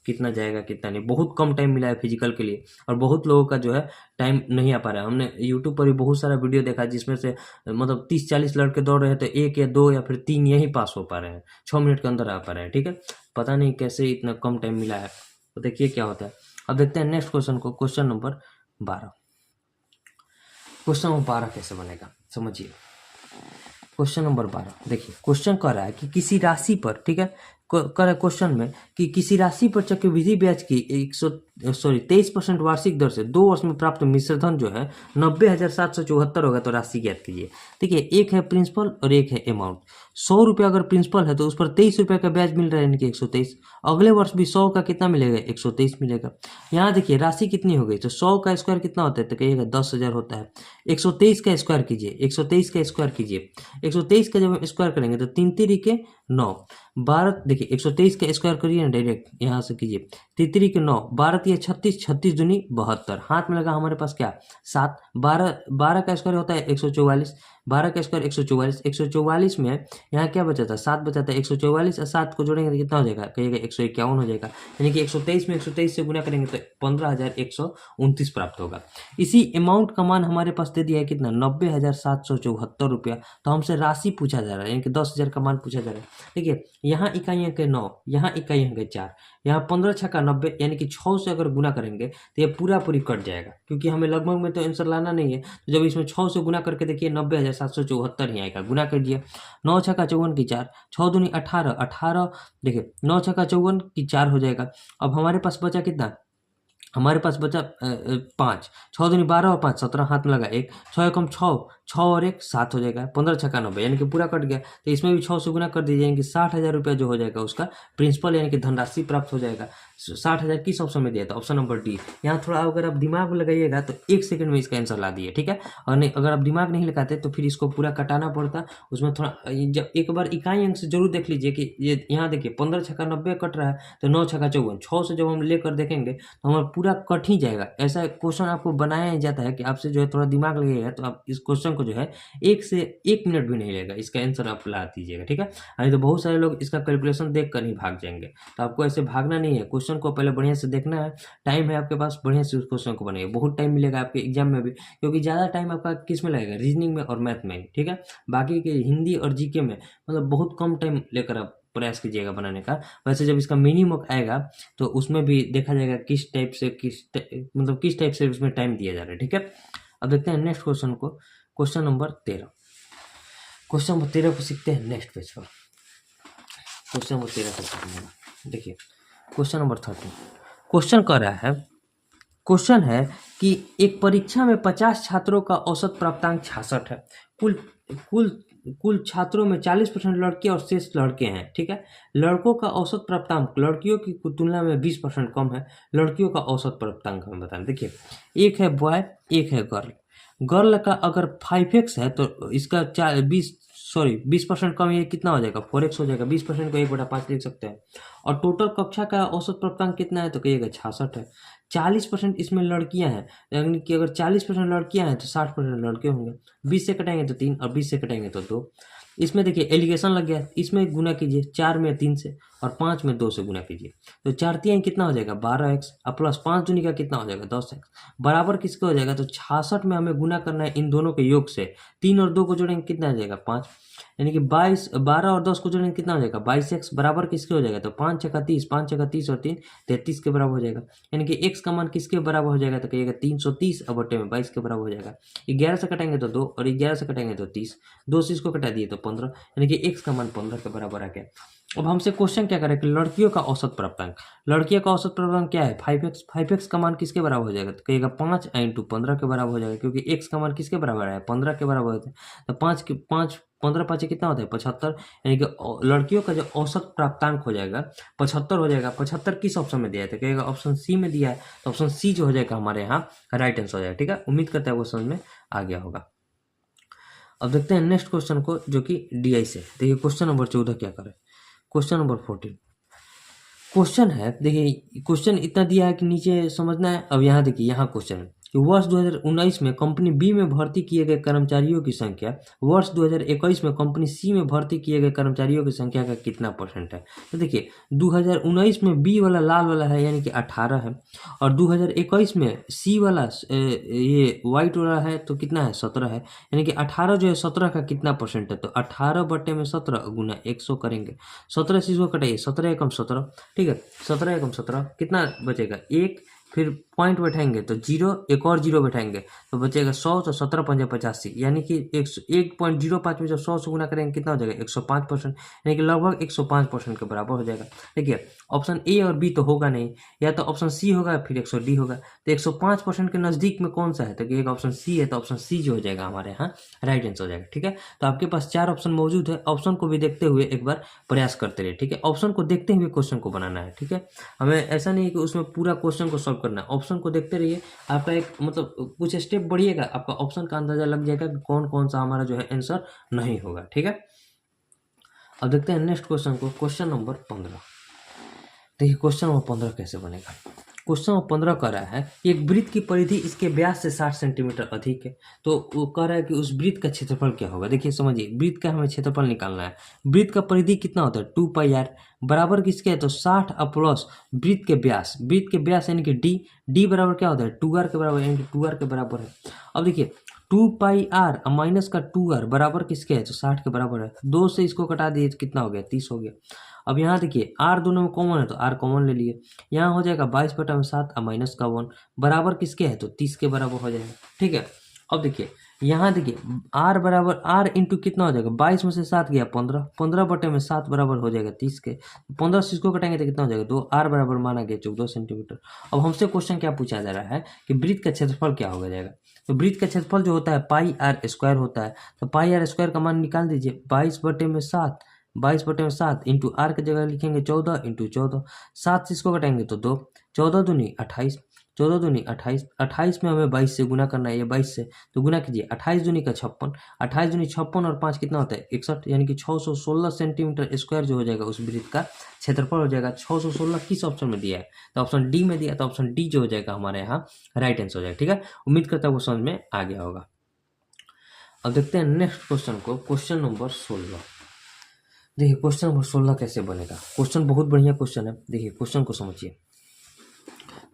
कितना जाएगा कितना नहीं। बहुत कम टाइम मिला है फिजिकल के लिए और बहुत लोगों का जो है टाइम नहीं आ पा रहा है। हमने यूट्यूब पर भी बहुत सारा वीडियो देखा जिसमें से मतलब 30-40 लड़के दौड़ रहे हैं तो 1 या 2 या फिर 3 यही पास हो पा रहे हैं, 6 मिनट के अंदर आ पा रहे हैं, ठीक है। पता नहीं कैसे इतना कम टाइम मिला है, तो देखिए क्या होता है। अब देखते हैं नेक्स्ट क्वेश्चन को, क्वेश्चन नंबर 12। क्वेश्चन नंबर 12 कैसे बनेगा समझिए। क्वेश्चन नंबर 12 देखिए, क्वेश्चन कह रहा है कि किसी राशि पर, ठीक है, क्वेश्चन में कि किसी राशि पर चक्रवृद्धि ब्याज की 23% वार्षिक दर से 2 वर्ष में प्राप्त मिश्रधन जो है 90,774 होगा तो राशि ज्ञात कीजिए। देखिए एक है प्रिंसिपल और एक है अमाउंट। 100 रुपया अगर प्रिंसिपल है तो उस पर 23 रुपये का ब्याज मिल रहा है यानी कि 123। अगले वर्ष भी 100 का कितना मिलेगा 123 मिलेगा। यहाँ देखिए राशि कितनी हो गई, तो 100 का स्क्वायर कितना होता है तो कहिएगा 10,000 होता है। 123 का स्क्वायर कीजिए, 123 का स्क्वायर कीजिए, 123 का जब हम स्क्वायर करेंगे तो 3 3 के 9, 12 देखिए 123 का स्क्वायर करिए ना डायरेक्ट यहाँ से कीजिए, 3 3 के 9, 12 या 36, 36 दूनी 72, हाथ में लगा हमारे पास क्या 7, 12 का स्क्वायर होता है 144, 12 का स्क्वायर 144, 144 में यहाँ क्या बचा था 7 बचा था, 144 और 7 को जोड़ेंगे तो कितना हो जाएगा कहिएगा 151 हो जाएगा। यानी कि 123 में 123 से गुना करेंगे तो 15,129 प्राप्त होगा। इसी अमाउंट का मान हमारे पास दे दिया है कितना 90,774 रुपया। तो हमसे राशि पूछा जा रहा है यानी कि 10,000 का मान पूछा जा रहा है। देखिए यहाँ इकाई अंक 9, यहाँ इकाई अंक 4, यहाँ 15 छक्का 90 यानी कि 6 से अगर गुना करेंगे तो ये पूरा पूरी कट जाएगा, क्योंकि हमें लगभग में तो आंसर लाना नहीं है। तो जब इसमें 6 से गुना करके देखिए 90,774 ही आएगा। गुना कर दिया 9 छक्का 54 की 4, 6 दूनी 18, 18 देखिए 9 छक्का 54 की 4 हो जाएगा। अब हमारे पास बचा कितना, हमारे पास बचा 5, 6 दूनी 12 और 5 17, हाथ में लगा 1, 6 एकम 6, 6 और 1 7 हो जाएगा, 15 छक्का 90 यानी कि पूरा कट गया। तो इसमें भी 6 से गुना कर दीजिए यानी कि 60,000 रुपया जो हो जाएगा उसका प्रिंसिपल यानी कि धनराशि प्राप्त हो जाएगा। 60,000 किस ऑप्शन में दिया था, ऑप्शन नंबर डी। यहाँ थोड़ा अगर आप दिमाग लगाइएगा तो 1 सेकंड में इसका आंसर ला दिए, ठीक है। और नहीं अगर आप दिमाग नहीं लगाते तो फिर इसको पूरा कटाना पड़ता, उसमें थोड़ा जब एक बार इकाई अंक से जरूर देख लीजिए कि ये यहाँ देखिए 15 छक्का 90 कट रहा है तो 9 छक्का 54, 6 से जब हम लेकर देखेंगे तो हमारा पूरा कट ही जाएगा। ऐसा क्वेश्चन आपको बनाया ही जाता है कि आपसे जो है थोड़ा दिमाग लगेगा तो आप इस क्वेश्चन को जो है 1 से 1 मिनट भी नहीं लगेगा, इसका आंसर आप ला दीजिएगा, ठीक है। नहीं तो बहुत सारे लोग इसका कैलकुलेशन देख कर ही भाग जाएंगे, तो आपको ऐसे भागना नहीं है। क्वेश्चन क्वेश्चन को पहले बढ़िया से देखना है, टाइम है आपके पास, बढ़िया से उस क्वेश्चन को बनाइए। बहुत टाइम मिलेगा आपके एग्जाम में भी, क्योंकि ज़्यादा टाइम आपका किस में लगेगा, रीजनिंग में और मैथ में, ठीक है। बाकी के हिंदी और जीके में मतलब बहुत कम टाइम लेकर आप प्रयास कीजिएगा बनाने का। वैसे जब इसका मिनी मॉक आएगा तो उसमें भी देखा जाएगा किस टाइप से मतलब किस टाइप से उसमें टाइम दिया जा रहा है, ठीक है। अब देखते हैं नेक्स्ट क्वेश्चन को, क्वेश्चन नंबर 13। क्वेश्चन नंबर 13 को सीखते हैं नेक्स्ट पेज पर। क्वेश्चन नंबर 13 को सीखेंगे। देखिए क्वेश्चन नंबर 13, क्वेश्चन कर रहा है, क्वेश्चन है कि एक परीक्षा में 50 छात्रों का औसत प्राप्तांक 66 है। कुल कुल कुल छात्रों में 40% लड़के और शेष लड़के हैं, ठीक है। लड़कों का औसत प्राप्तांक लड़कियों की तुलना में 20% कम है। लड़कियों का औसत प्राप्तांक हमें बताना। देखिए एक है बॉय, एक है गर्ल। गर्ल का अगर 5x है तो इसका 20% कम, ये कितना हो जाएगा, 4x हो जाएगा। 20% को 1/5 लिख सकते हैं। और टोटल कक्षा का औसत प्राप्तांक कितना है तो कहिएगा 66 है। 40% इसमें लड़कियां हैं, यानी कि अगर 40% लड़कियां हैं तो 60% लड़के होंगे। 20 से कटाएंगे तो 3 और 20 से कटाएंगे तो 2। इसमें देखिए एलिगेशन लग गया, इसमें गुना कीजिए 4 में 3 से और 5 में 2 से गुना कीजिए तो 4 तिहाई कितना हो जाएगा 12x और प्लस 5 दूनी का कितना हो जाएगा 10x बराबर किसके हो जाएगा। तो 66 में हमें गुना करना है इन दोनों के योग से। 3 और 2 को जोड़ेंगे कितना आ जाएगा 5, यानी कि 12 और 10 को जोड़ेंगे कितना हो जाएगा 22x बराबर किसके हो जाएगा। तो 5 छक्का 30, 5 छक्का 30 और 3 33 के बराबर हो जाएगा। यानी कि x का मान किसके बराबर हो जाएगा तो कहिएगा 330 और बटे में 22 के बराबर हो जाएगा। 11 से कटेंगे तो 2 और 11 से कटेंगे तो 30, 2 से इसको कटा दिए तो 15, यानी कि x का मान 15 के बराबर आ गया। अब हमसे क्वेश्चन क्या करें कि लड़कियों का औसत प्राप्तांक, लड़कियों का औसत प्राप्तांक क्या है 5x। 5x का मान किसके बराबर हो जाएगा तो कहिएगा 5 इंटू 15 के बराबर हो जाएगा, क्योंकि x का मान किसके बराबर है 15 के बराबर होता है। तो 15 5 कितना होता है 75, यानी कि लड़कियों का जो औसत प्राप्तांक हो जाएगा 75 हो जाएगा। 75 किस ऑप्शन में दिया है तो कहेगा ऑप्शन सी में दिया है, तो ऑप्शन सी जो हो जाएगा हमारे यहाँ राइट आंसर हो जाएगा, ठीक है। उम्मीद करते हैं वो समझ में आ गया होगा। अब देखते हैं नेक्स्ट क्वेश्चन को जो कि DI से। देखिए क्वेश्चन नंबर 14 क्या करें, क्वेश्चन नंबर 14 क्वेश्चन है। देखिए क्वेश्चन इतना दिया है कि नीचे समझना है। अब यहाँ देखिए, यहाँ क्वेश्चन है कि वर्ष 2019 में कंपनी बी में भर्ती किए गए कर्मचारियों की संख्या वर्ष 2021 में कंपनी सी में भर्ती किए गए कर्मचारियों की संख्या का कितना % है। तो देखिए 2019 में बी वाला लाल वाला है यानी कि 18 है, और 2021 में सी वाला ये वाइट वाला है तो कितना है 17 है, यानी कि 18 जो है 17 का कितना % है। तो 18 बटे में 17 गुना 100 करेंगे। 17 से इसको कटाइए, 17 एकम 17, ठीक है। 17 एकम 17 कितना बचेगा 1, फिर पॉइंट बैठाएंगे तो 0, एक और 0 बैठाएंगे तो बचेगा 100, तो 17 पंजे 85, यानी कि 1.05 में जब 100 से गुना करेंगे कितना हो जाएगा 105%, यानी कि लगभग 105% के बराबर हो जाएगा। देखिए ऑप्शन ए और बी तो होगा नहीं, या तो ऑप्शन सी होगा फिर 100D होगा। तो 105% के नज़दीक में कौन सा है तो एक ऑप्शन सी है, तो ऑप्शन सी जो हो जाएगा हमारे यहाँ राइट आंसर हो जाएगा, ठीक है। तो आपके पास 4 ऑप्शन मौजूद है, ऑप्शन को भी देखते हुए एक बार प्रयास करते रहिए, ठीक है। ऑप्शन को देखते हुए क्वेश्चन को बनाना है, ठीक है। हमें ऐसा नहीं है कि उसमें पूरा क्वेश्चन को सॉल्व करना है, ऑप्शन को देखते रहिए। आपका एक मतलब कुछ स्टेप बढ़िएगा, आपका ऑप्शन का अंदाजा लग जाएगा कि कौन कौन सा हमारा जो है आंसर नहीं होगा, ठीक है। अब देखते हैं नेक्स्ट क्वेश्चन को, क्वेश्चन नंबर 15। देखिए क्वेश्चन नंबर 15 कैसे बनेगा। क्वेश्चन नंबर 15 कह रहा है एक वृत्त की परिधि इसके व्यास से 60 सेंटीमीटर अधिक है, तो वो कह रहा है कि उस वृत्त का क्षेत्रफल क्या होगा। देखिए समझिए, वृत्त का हमें क्षेत्रफल निकालना है। वृत्त का परिधि कितना होता है 2πr बराबर किसके है तो 60 प्लस वृत्त के व्यास, वृत्त के व्यास यानी कि डी बराबर क्या होता है 2r के बराबर, यानी कि 2r के बराबर है। अब देखिए 2πr माइनस का 2r बराबर किसके है तो 60 के बराबर है। 2 से इसको कटा दिए तो कितना हो गया 30 हो गया। अब यहाँ देखिए r दोनों में कॉमन है तो r कॉमन ले लिए, यहाँ हो जाएगा 22/7 और माइनस का 1 बराबर किसके है तो 30 के बराबर हो जाएगा, ठीक है। अब देखिए यहाँ देखिए r बराबर r इंटू कितना हो जाएगा 22 में से 7 गया 15, 15 बटे में 7 बराबर हो जाएगा 30 के। 15 से इसको कटेंगे तो कितना हो जाएगा 2, r बराबर माना गया 14 सेंटीमीटर। अब हमसे क्वेश्चन क्या पूछा जा रहा है कि वृत्त का क्षेत्रफल क्या हो जाएगा। तो वृत्त का क्षेत्रफल जो होता है πr² होता है, तो πr² का मान निकाल दीजिए 22/7 इंटू आर की जगह लिखेंगे 14 इंटू 14, 7 से इसको घटाएंगे तो 2, 14 दूनी 28, 14 दूनी 28, 28 में हमें 22 से गुना करना है, ये 22 से तो गुना कीजिए 28 दूनी का 56, 28 दूनी 56 और 5 कितना होता है 61, यानी कि 616 सेंटीमीटर स्क्वायर जो हो जाएगा उस वृत्त का क्षेत्रफल हो जाएगा। 616 किस ऑप्शन में दिया है तो ऑप्शन डी में दिया, तो ऑप्शन डी जो हो जाएगा हमारे यहाँ राइट आंसर हो जाएगा, ठीक है। उम्मीद करता हूँ वो समझ में आ गया होगा। अब देखते हैं नेक्स्ट क्वेश्चन को, क्वेश्चन नंबर 16। देखिए क्वेश्चन नंबर 16 कैसे बनेगा। क्वेश्चन बहुत बढ़िया क्वेश्चन है, देखिए क्वेश्चन को समझिए।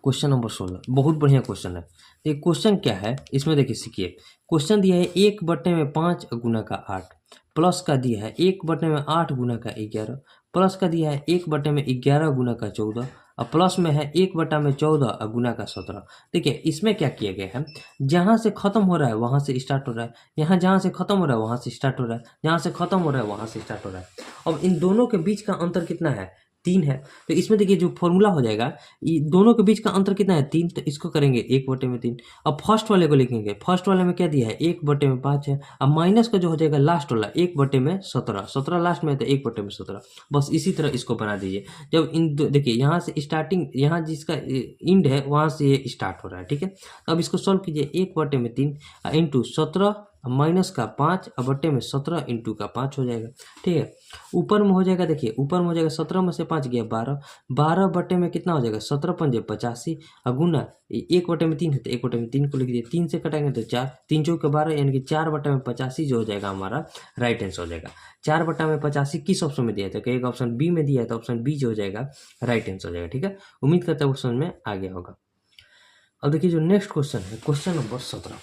क्वेश्चन नंबर 16 बहुत बढ़िया क्वेश्चन है। तो ये क्वेश्चन क्या है, इसमें देखिए सीखिए। क्वेश्चन दिया है 1/5 गुना का 8, प्लस का दिया है 1/8 गुना का 11, प्लस का दिया है 1/11 गुना का 14, और प्लस में है 1/14 गुना का 17। देखिए इसमें क्या किया गया है, जहाँ से खत्म हो रहा है वहाँ से स्टार्ट हो रहा है, यहाँ जहाँ से खत्म हो रहा है वहाँ से स्टार्ट हो रहा है, जहाँ से खत्म हो रहा है वहाँ से स्टार्ट हो रहा है। अब इन दोनों के बीच का अंतर कितना है, 3 है। तो इसमें देखिए जो फॉर्मूला हो जाएगा, ये दोनों के बीच का अंतर कितना है, 3, तो इसको करेंगे 1/3। अब फर्स्ट वाले को लिखेंगे, फर्स्ट वाले में क्या दिया है 1/5 है। अब माइनस का जो हो जाएगा लास्ट वाला 1/17, 17 लास्ट में है तो 1/17। बस इसी तरह इसको बना दीजिए। जब देखिए यहाँ से स्टार्टिंग, यहाँ जिसका इंड है वहाँ से ये स्टार्ट हो रहा है, ठीक है। तो अब इसको सॉल्व कीजिए, 1/3 इंटू 17 माइनस का 5 और बट्टे में 17 इंटू का 5 हो जाएगा, ठीक है। ऊपर में हो जाएगा, देखिए ऊपर में हो जाएगा 17 में से 5 गया 12, 12 बट्टे में कितना हो जाएगा 17 पंजे 85, और गुना 1/3 है तो 1/3 को लिख दिए, 3 से कटाएंगे तो 4, 3 चौके 12 यानी कि 4/85 जो हो जाएगा हमारा राइट आंसर हो जाएगा। 4/85 किस ऑप्शन में दिया है, तो एक ऑप्शन बी में दिया है, तो ऑप्शन बी जो हो जाएगा राइट आंसर हो जाएगा, ठीक है। उम्मीद करता हूँ क्वेश्चन में आ गया होगा। अब देखिए जो नेक्स्ट क्वेश्चन है, क्वेश्चन नंबर 17।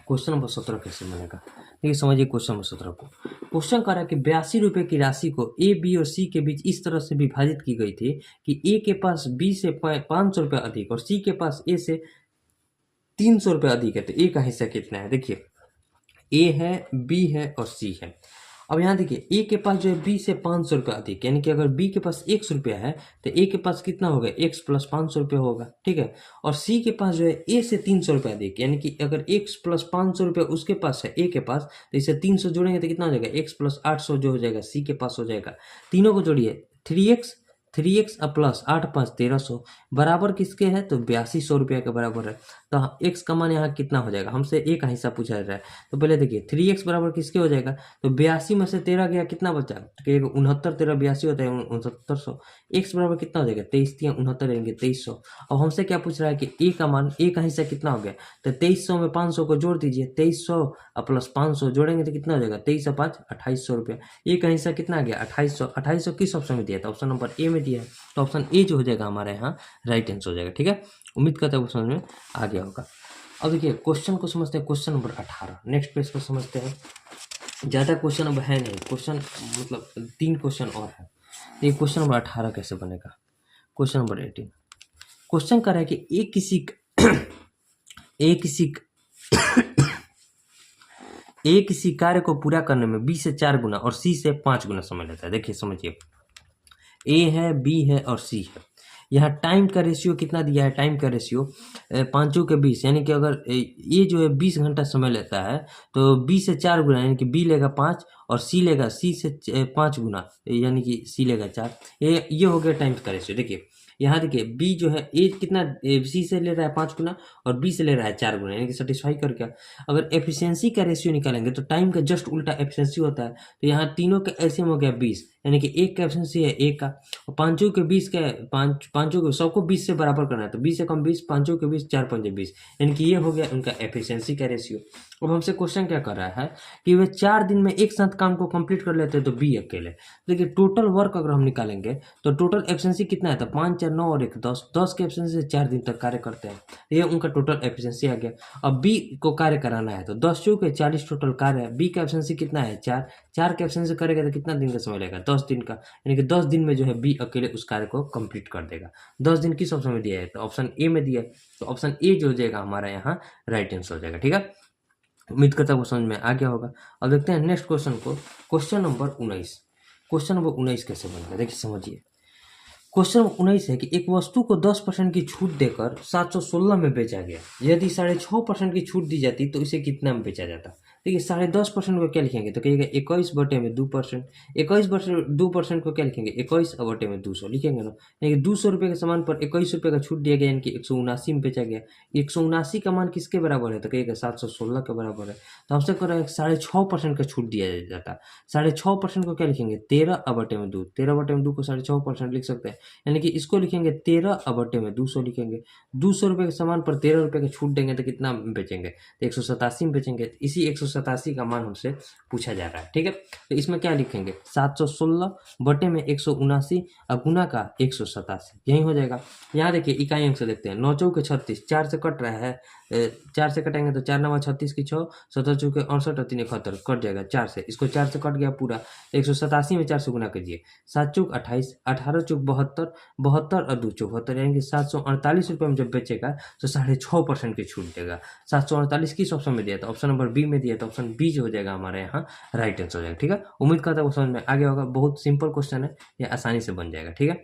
क्वेश्चन नंबर 17 कैसे बनेगा, देखिए समझिए क्वेश्चन नंबर 17 को। क्वेश्चन कह रहा है कि 82 रुपये की राशि को ए, बी और सी के बीच इस तरह से विभाजित की गई थी कि ए के पास बी से 500 रुपये अधिक और सी के पास ए से 300 रुपये अधिक है। तो ए का हिस्सा कितना है, देखिए ए है, बी है और सी है। अब यहाँ देखिए ए के पास जो है बी से 500 रुपये अधिक, यानी कि अगर बी के पास 100 रुपया है तो ए के पास कितना होगा, x प्लस 500 रुपये होगा, ठीक है। और सी के पास जो है ए से 300 रुपये अधिक, यानी कि अगर x प्लस 500 रुपये उसके पास है ए के पास, तो इसे 300 जोड़ेंगे तो कितना हो जाएगा, x प्लस 800 जो हो जाएगा सी के पास हो जाएगा। तीनों को जोड़िए, 3x प्लस 8 5 1300 बराबर किसके है, तो 8200 रुपया के बराबर है। तो x का मान यहाँ कितना हो जाएगा, हमसे ए का हिस्सा पूछा जा रहा है। तो पहले देखिए 3x बराबर किसके हो जाएगा, तो 82 में से 13 गया कितना बचा, तो कहिएगा 69, 13 82 होता है 6900। x बराबर कितना हो जाएगा, 23 69 रहेंगे 2300। अब हमसे क्या पूछ रहा है कि ए का मान, ए का हिस्सा कितना हो गया, तो 2300 में 500 को जोड़ दीजिए, 2300 प्लस 500 जोड़ेंगे तो कितना हो जाएगा, 23 और 5 2800 रुपया। ए का हिस्सा कितना आ गया 2800। 2800 किस ऑप्शन में दिया था, ऑप्शन नंबर ए में दिया है, तो ऑप्शन ए जो हो जाएगा हमारे यहाँ राइट आंसर हो जाएगा, ठीक है। उम्मीद करता हूँ समझ में आ गया होगा। अब देखिए क्वेश्चन को समझते हैं, क्वेश्चन नंबर 18 नेक्स्ट पेज को समझते हैं। ज़्यादा क्वेश्चन अब है नहीं, क्वेश्चन मतलब 3 क्वेश्चन और है। ये क्वेश्चन नंबर 18 कैसे बनेगा, क्वेश्चन नंबर 18। क्वेश्चन कर रहा है कि एक किसी कार्य को पूरा करने में बी से 4 गुना और सी से 5 गुना समय लेता है। देखिए समझिए, ए है, बी है और सी है। यहाँ टाइम का रेशियो कितना दिया है, टाइम का रेशियो 5 के 20, यानी कि अगर ये जो है 20 घंटा समय लेता है तो बी से 4 गुना, यानी कि बी लेगा 5 और सी लेगा सी से 5 गुना, यानी कि सी लेगा 4। ये हो गया टाइम का रेशियो। देखिए यहाँ देखिए बी जो है ए कितना, सी से ले रहा है 5 गुना और बी से ले रहा है 4 गुना, यानी कि सेटिस्फाई कर गया। अगर एफिशिएंसी का रेशियो निकालेंगे तो टाइम का जस्ट उल्टा एफिशिएंसी होता है। तो यहाँ तीनों का एलसीएम हो गया 20, यानी कि एक का एफिशिएंसी है एक का, और पाँचों के 20 का, पाँचों के सबको 20 से बराबर करना है, तो 20 से कम 20, पाँचों के 20, 4 पंजे 20, यानी कि ये हो गया उनका एफिशिएंसी का रेशियो। अब हमसे क्वेश्चन क्या कर रहा है कि वे 4 दिन में एक साथ काम को कंप्लीट कर लेते हैं, तो बी अकेले। देखिए टोटल वर्क अगर हम निकालेंगे तो टोटल एफिशिएंसी कितना है, तो 5 4 9 और 1 10, 10 के एफिशिएंसी से 4 दिन तक कार्य करते हैं, ये उनका टोटल एफिशिएंसी आ गया। अब बी को कार्य कराना है तो 10 चौके 40 टोटल कार्य है, बी का एफिशिएंसी कितना है 4, 4 के एफिशिएंसी करेगा तो कितना दिन का समय लगेगा, 10 दिन का, यानी कि 10 दिन में जो है बी अकेले उस कार्य को कंप्लीट कर देगा। 10 दिन किस ऑप्शन में दिया है, तो ऑप्शन ए में दिया है, तो ऑप्शन ए जो हो जाएगा हमारा यहाँ राइट आंसर हो जाएगा, ठीक है। उम्मीद करता हूँ समझ में आ गया होगा। अब देखते हैं नेक्स्ट क्वेश्चन को, क्वेश्चन नंबर 19। क्वेश्चन नंबर 19 कैसे बनेगा, देखिए समझिए। क्वेश्चन 19 है कि एक वस्तु को 10% की छूट देकर 716 में बेचा गया, यदि 6.5% की छूट दी जाती तो इसे कितना में बेचा जाता। देखिए 10.5% को क्या लिखेंगे, तो कहिएगा 21/2%। 21/2% को क्या लिखेंगे, 21/200 लिखेंगे ना, यानी कि 200 रुपये के सामान पर 21 रुपये का छूट दिया गया, यानी कि 179 में बेचा गया। 179 का मान किसके बराबर है, तो कहिएगा 716 के बराबर है। तो हमसे कर रहा है 6.5% का छूट दिया जाता। 6.5% को क्या लिखेंगे, 13/2। 13/2 को 6.5% लिख सकते हैं, यानी कि इसको लिखेंगे 13/200 लिखेंगे। 200 रुपये के सामान पर 13 रुपये का छूट देंगे तो कितना बेचेंगे, तो 187 में बेचेंगे। इसी 187 187 का मान हमसे पूछा जा रहा है। ठीक है, तो इसमें क्या लिखेंगे 716 बटे में 179 और गुना का 187, यही हो जाएगा। यहाँ देखिए इकाई अंक से देखते हैं, 9 चौके 36, 4 से कट रहा है, 4 से कटेंगे तो 4 9 36 की 6, 17 चौके 68 और 3 71 कट जाएगा 4 से, इसको 4 से कट गया पूरा, 187 में 4 से गुना कीजिए, 7 चौक 28, 18 चौक 72, 72 और 2 चौक 72, यानी कि 748 रुपये में जब बेचेगा तो 6.5% की छूट देगा। 748 किस ऑप्शन में दिया था, ऑप्शन नंबर बी में दिया था, ऑप्शन बी जो हो जाएगा हमारे यहाँ राइट आंसर हो जाएगा। ठीक है, उम्मीद करता हूँ समझ में आ गया होगा, बहुत सिंपल क्वेश्चन है, ये आसानी से बन जाएगा। ठीक है,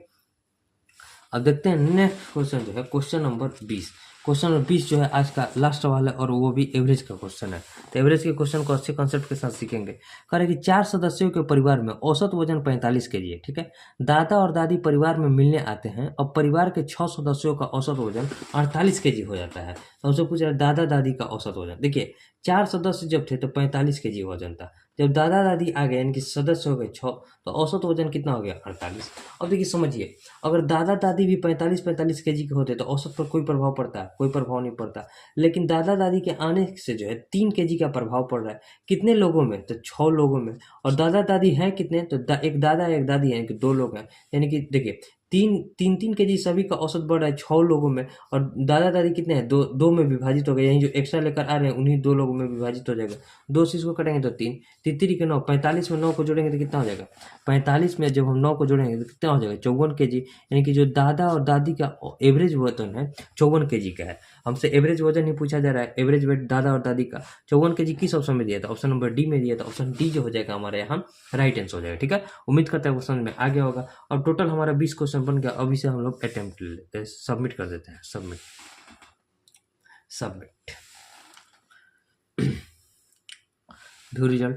अब देखते हैं नेक्स्ट क्वेश्चन जो है क्वेश्चन नंबर 20। क्वेश्चन नंबर 20 जो है आज का लास्ट वाला और वो भी एवरेज का क्वेश्चन है। तो एवरेज के क्वेश्चन को अच्छे कॉन्सेप्ट के साथ सीखेंगे। कह रहे कि 4 सदस्यों के परिवार में औसत वजन 45 kg है। ठीक है, दादा और दादी परिवार में मिलने आते हैं, अब परिवार के 6 सदस्यों का औसत वजन 48 kg हो जाता है। तो हमसे पूछ रहा है दादा दादी का औसत वजन। देखिए 4 सदस्य जब थे तो 45 kg वजन था, जब दादा दादी आ गए यानी कि सदस्य हो गए 6, तो औसत वजन कितना हो गया 48। अब देखिए समझिए, अगर दादा दादी भी 45 kg के होते तो औसत पर कोई प्रभाव पड़ता है, कोई प्रभाव नहीं पड़ता। लेकिन दादा दादी के आने से जो है 3 kg का प्रभाव पड़ रहा है। कितने लोगों में, तो 6 लोगों में। और दादा दादी हैं कितने, तो एक दादा एक दादी यानी कि 2 लोग हैं, यानी कि देखिए 3 kg सभी का औसत बढ़ रहा है 6 लोगों में, और दादा दादी कितने हैं, 2 में विभाजित हो गए, यही जो एक्स्ट्रा लेकर आ रहे हैं उन्हीं 2 लोगों में विभाजित हो जाएगा। 2 से इसको कटेंगे तो 3, 3 के 9, 45 में 9 को जोड़ेंगे तो कितना हो जाएगा, 45 में जब हम 9 को जोड़ेंगे तो कितना हो जाएगा 54 kg, यानी कि जो दादा और दादी का एवरेज वजन है 54 kg का है। हमसे एवरेज वजन ही पूछा जा रहा है, एवरेज वेट दादा और दादी का 54 kg किस ऑप्शन में दिया था, ऑप्शन नंबर डी में दिया था, ऑप्शन डी जो हो जाएगा हमारे यहाँ राइट आंसर हो जाएगा। ठीक है, उम्मीद करते हैं समझ में आ गया होगा। और टोटल हमारा 20 क्वेश्चन बन गया। अभी से हम लोग अटेम्प्ट ले लेते हैं, सबमिट कर देते हैं, सबमिट व्यू रिजल्ट।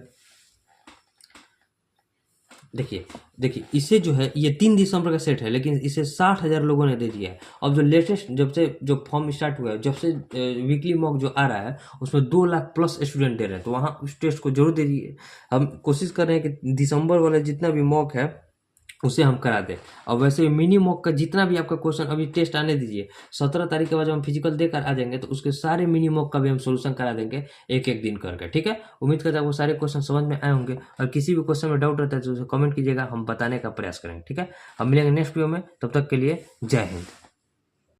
देखिए इसे जो है ये 3 दिसंबर का सेट है, लेकिन इसे 60,000 लोगों ने दे दिया है। अब जो लेटेस्ट जब से जो फॉर्म स्टार्ट हुआ है, जब से वीकली मॉक जो आ रहा है उसमें 2 लाख प्लस स्टूडेंट दे रहे हैं, तो वहाँ उस टेस्ट को जरूर दे दीजिए। हम कोशिश कर रहे हैं कि दिसंबर वाला जितना भी मॉक है उसे हम करा दें। और वैसे मिनी मॉक का जितना भी आपका क्वेश्चन अभी टेस्ट आने दीजिए, 17 तारीख के बाद जब हम फिजिकल देकर आ जाएंगे तो उसके सारे मिनी मॉक का भी हम सोल्यूशन करा देंगे एक एक दिन करके। ठीक है, उम्मीद करता हूँ वो सारे क्वेश्चन समझ में आए होंगे, और किसी भी क्वेश्चन में डाउट रहता है तो उसे कमेंट कीजिएगा, हम बताने का प्रयास करेंगे। ठीक है, हम मिलेंगे नेक्स्ट वीडियो में, तब तक के लिए जय हिंद।